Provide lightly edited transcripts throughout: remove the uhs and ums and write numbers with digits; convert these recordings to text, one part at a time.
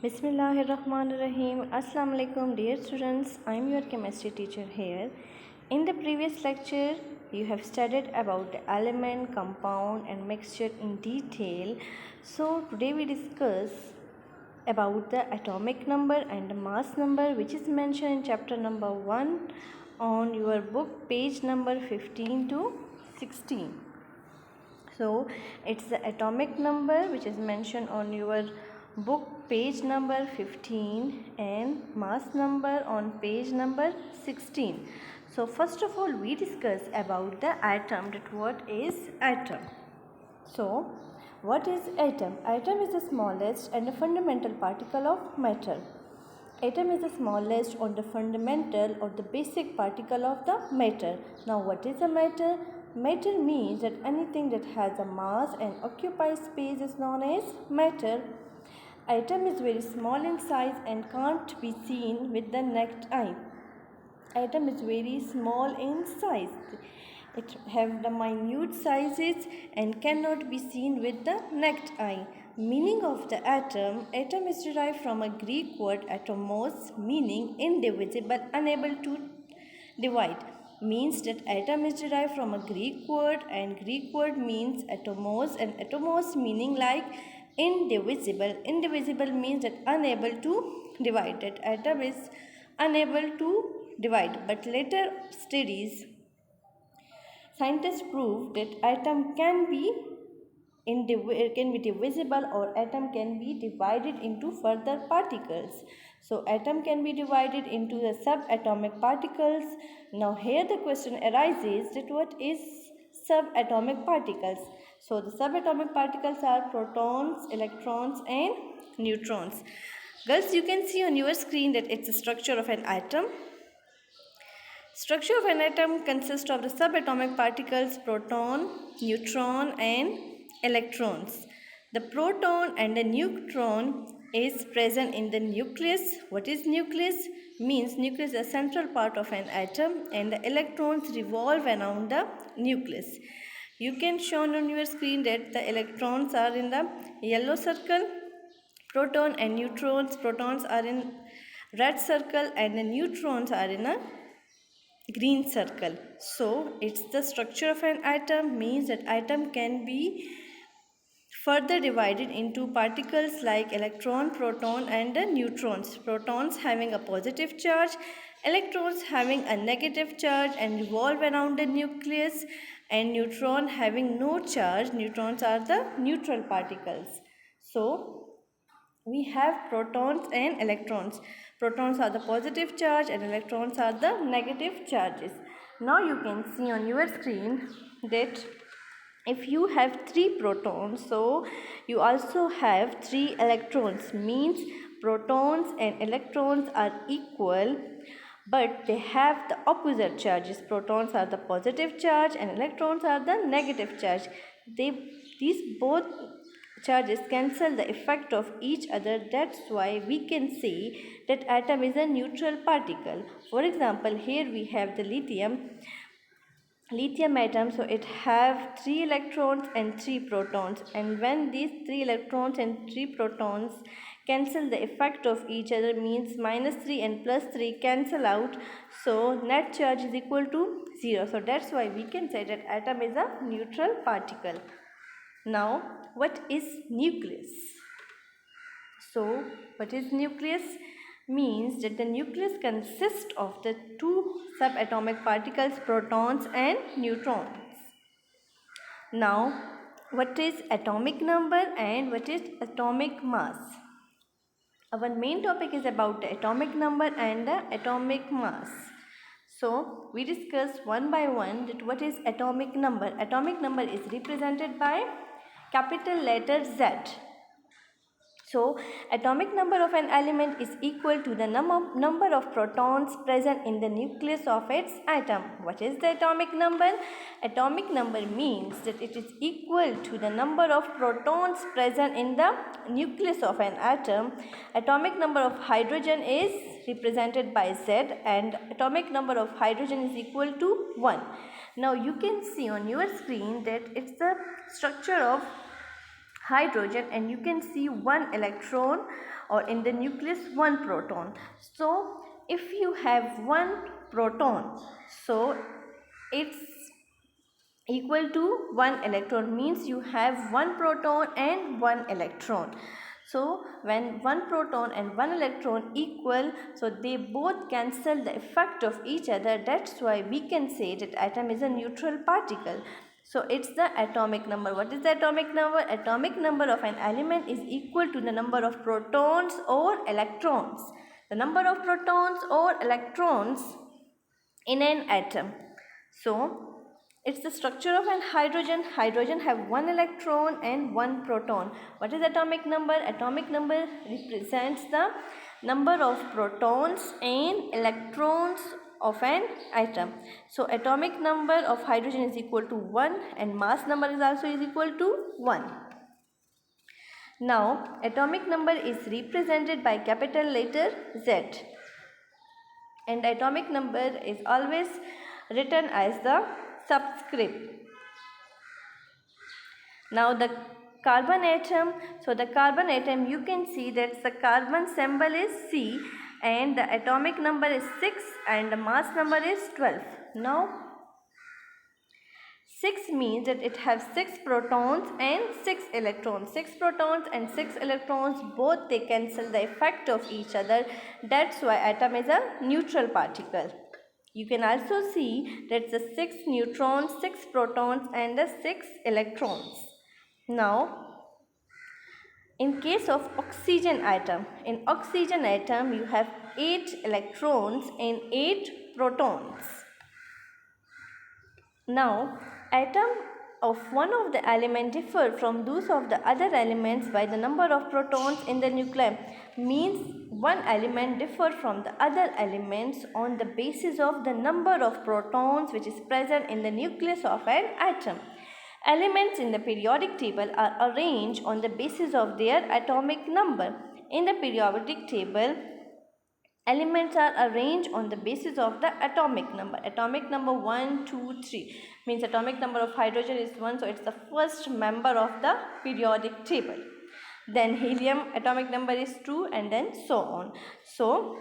Bismillahirrahmanirrahim. Assalamu alaikum dear students. I am your chemistry teacher here. In the previous lecture, you have studied about the element, compound and mixture in detail. So today we discuss about the atomic number and the mass number, which is mentioned in chapter number 1 on your book page number 15 to 16. So it's the atomic number which is mentioned on your book page number 15 and mass number on page number 16. So first of all we discuss about the atom, that what is atom. So what is atom? Atom is the smallest and the fundamental particle of matter. Atom is the smallest or the fundamental or the basic particle of the matter. Now what is a matter? Matter means that anything that has a mass and occupies space is known as matter. Atom is very small in size and can't be seen with the naked eye. Atom is very small in size. It have the minute sizes and cannot be seen with the naked eye. Meaning of the atom. Atom is derived from a Greek word atomos, meaning indivisible, unable to divide. Means that atom is derived from a Greek word, and Greek word means atomos, and atomos meaning like indivisible. Indivisible means that unable to divide. That atom is unable to divide. But later studies, scientists proved that atom can be divisible, or atom can be divided into further particles. So atom can be divided into the subatomic particles. Now here the question arises that what is subatomic particles? So the subatomic particles are protons, electrons and neutrons. Girls, you can see on your screen that it's the structure of an atom. Structure of an atom consists of the subatomic particles proton, neutron and electrons. The proton and the neutron is present in the nucleus. What is nucleus? Means nucleus is a central part of an atom and the electrons revolve around the nucleus. You can show on your screen that the electrons are in the yellow circle, proton and neutrons, protons are in red circle and the neutrons are in a green circle. So it's the structure of an atom, means that atom can be further divided into particles like electron, proton and the neutrons. Protons having a positive charge, electrons having a negative charge and revolve around the nucleus, and neutron having no charge. Neutrons are the neutral particles. So we have protons and electrons. Protons are the positive charge and electrons are the negative charges. Now you can see on your screen that if you have 3 protons, so you also have 3 electrons. Means protons and electrons are equal, but they have the opposite charges. Protons are the positive charge and electrons are the negative charge. These both charges cancel the effect of each other. That's why we can say that atom is a neutral particle. For example, here we have the lithium atom. So it have 3 electrons and 3 protons, and when these 3 electrons and 3 protons cancel the effect of each other, means -3 and +3 cancel out, so net charge is equal to 0. So that's why we can say that atom is a neutral particle. Now what is nucleus? So what is nucleus? Means that the nucleus consists of the 2 subatomic particles, protons and neutrons. Now what is atomic number and what is atomic mass? Our main topic is about the atomic number and the atomic mass. So we discuss one by one that what is atomic number. Atomic number is represented by capital letter Z. So atomic number of an element is equal to the number of protons present in the nucleus of its atom. What is the atomic number? Atomic number means that it is equal to the number of protons present in the nucleus of an atom. Atomic number of hydrogen is represented by Z, and atomic number of hydrogen is equal to 1. Now you can see on your screen that it's the structure of hydrogen, and you can see 1 electron or in the nucleus 1 proton. So if you have 1 proton, so it's equal to 1 electron, means you have 1 proton and 1 electron. So when 1 proton and 1 electron equal, so they both cancel the effect of each other. That's why we can say that atom is a neutral particle. So it's the atomic number. What is the atomic number? Atomic number of an element is equal to the number of protons or electrons. The number of protons or electrons in an atom. So it's the structure of an hydrogen. Hydrogen have 1 electron and 1 proton. What is atomic number? Atomic number represents the number of protons and electrons of an atom. So atomic number of hydrogen is equal to 1 and mass number is also is equal to 1. Now atomic number is represented by capital letter Z, and atomic number is always written as the subscript. Now the carbon atom, so the carbon atom, you can see that the carbon symbol is C and the atomic number is 6 and the mass number is 12. Now 6 means that it has 6 protons and 6 electrons. 6 protons and 6 electrons, both they cancel the effect of each other. That's why atom is a neutral particle. You can also see that the 6 neutrons, 6 protons and the 6 electrons. Now, in case of oxygen atom, in oxygen atom you have 8 electrons and 8 protons. Now, atom of one of the element differ from those of the other elements by the number of protons in the nuclei. Means one element differ from the other elements on the basis of the number of protons which is present in the nucleus of an atom. Elements in the periodic table are arranged on the basis of their atomic number. In the periodic table, elements are arranged on the basis of the atomic number. Atomic number 1, 2, 3 means atomic number of hydrogen is 1, so it's the first member of the periodic table. Then helium atomic number is 2 and then so on. So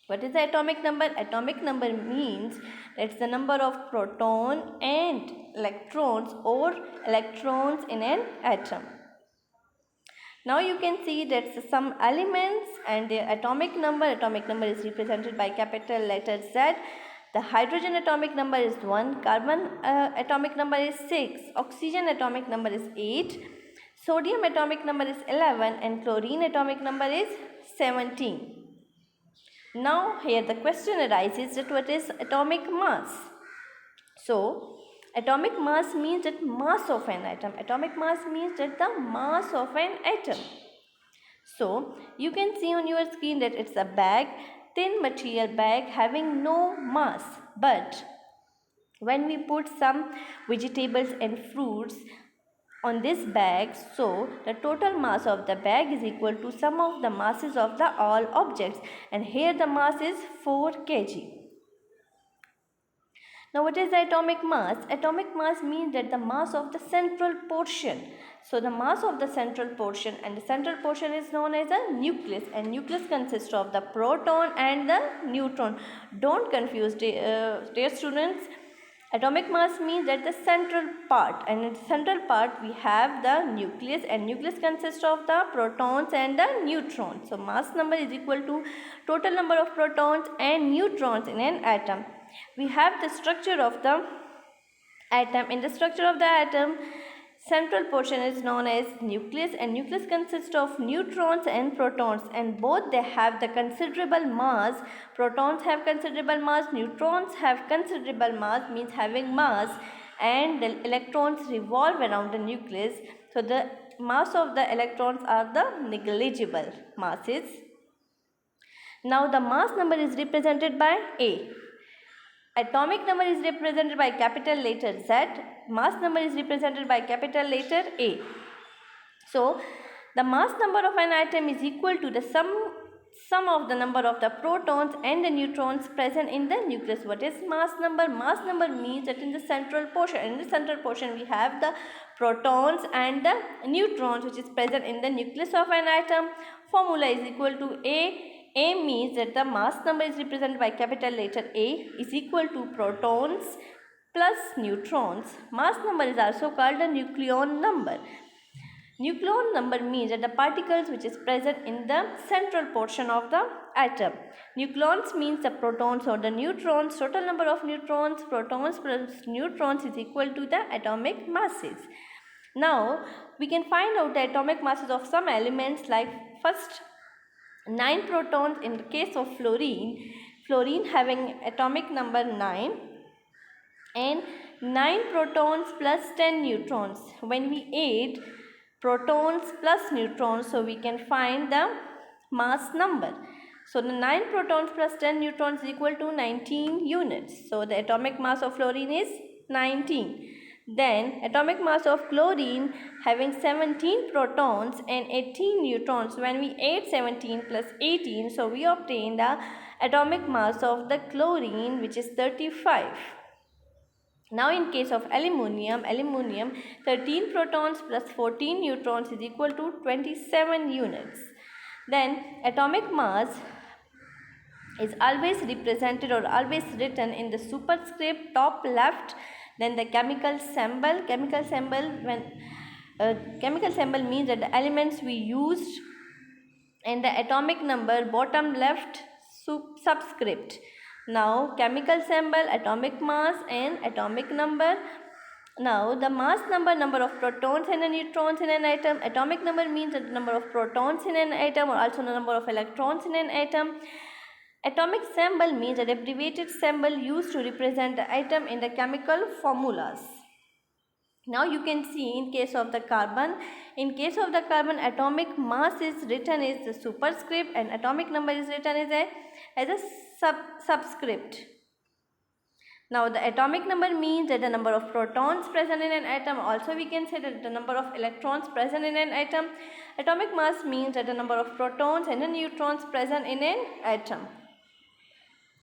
what is the atomic number? Atomic number means that's the number of proton and electrons or electrons in an atom. Now you can see that some elements and their atomic number is represented by capital letter Z. The hydrogen atomic number is 1, carbon atomic number is 6, oxygen atomic number is 8, sodium atomic number is 11 and chlorine atomic number is 17. Now here the question arises that what is atomic mass? So atomic mass means that mass of an atom. Atomic mass means that the mass of an atom. So you can see on your screen that it's a bag, thin material bag having no mass. But when we put some vegetables and fruits on this bag, so the total mass of the bag is equal to sum of the masses of the all objects, and here the mass is 4 kg. Now what is the atomic mass? Atomic mass means that the mass of the central portion. So the mass of the central portion, and the central portion is known as a nucleus, and nucleus consists of the proton and the neutron. Don't confuse dear students. Atomic mass means that the central part, and in the central part we have the nucleus, and nucleus consists of the protons and the neutrons. So mass number is equal to total number of protons and neutrons in an atom. We have the structure of the atom. In the structure of the atom, central portion is known as nucleus, and nucleus consists of neutrons and protons, and both they have the considerable mass. Protons have considerable mass, neutrons have considerable mass, means having mass, and the electrons revolve around the nucleus. So the mass of the electrons are the negligible masses. Now the mass number is represented by A. Atomic number is represented by capital letter Z. Mass number is represented by capital letter A. So the mass number of an atom is equal to the sum sum of the number of the protons and the neutrons present in the nucleus. What is mass number? Mass number means that in the central portion, we have the protons and the neutrons which is present in the nucleus of an atom. Formula is equal to A. A means that the mass number is represented by capital letter A is equal to protons plus neutrons. Mass number is also called the nucleon number. Nucleon number means that the particles which is present in the central portion of the atom. Nucleons means the protons or the neutrons. Total number of neutrons, protons plus neutrons is equal to the atomic masses. Now we can find out the atomic masses of some elements, like first 9 protons in the case of fluorine. Fluorine having atomic number 9 and 9 protons plus 10 neutrons. When we add protons plus neutrons, so we can find the mass number. So the 9 protons plus 10 neutrons is equal to 19 units. So the atomic mass of fluorine is 19. Then atomic mass of chlorine having 17 protons and 18 neutrons. When we add 17 plus 18, so we obtain the atomic mass of the chlorine, which is 35. Now in case of aluminium, 13 protons plus 14 neutrons is equal to 27 units. Then atomic mass is always represented or always written in the superscript top left. Then the chemical symbol means that the elements we used, and the atomic number bottom left subscript. Now chemical symbol, atomic mass and atomic number. Now the mass number of protons and neutrons in an atom. Atomic number means the number of protons in an atom or also the number of electrons in an atom. Atomic symbol means an abbreviated symbol used to represent the atom in the chemical formulas. Now you can see in case of the carbon, atomic mass is written as the superscript and atomic number is written as a subscript. Now the atomic number means that the number of protons present in an atom. Also we can say that the number of electrons present in an atom. Atomic mass means that the number of protons and the neutrons present in an atom.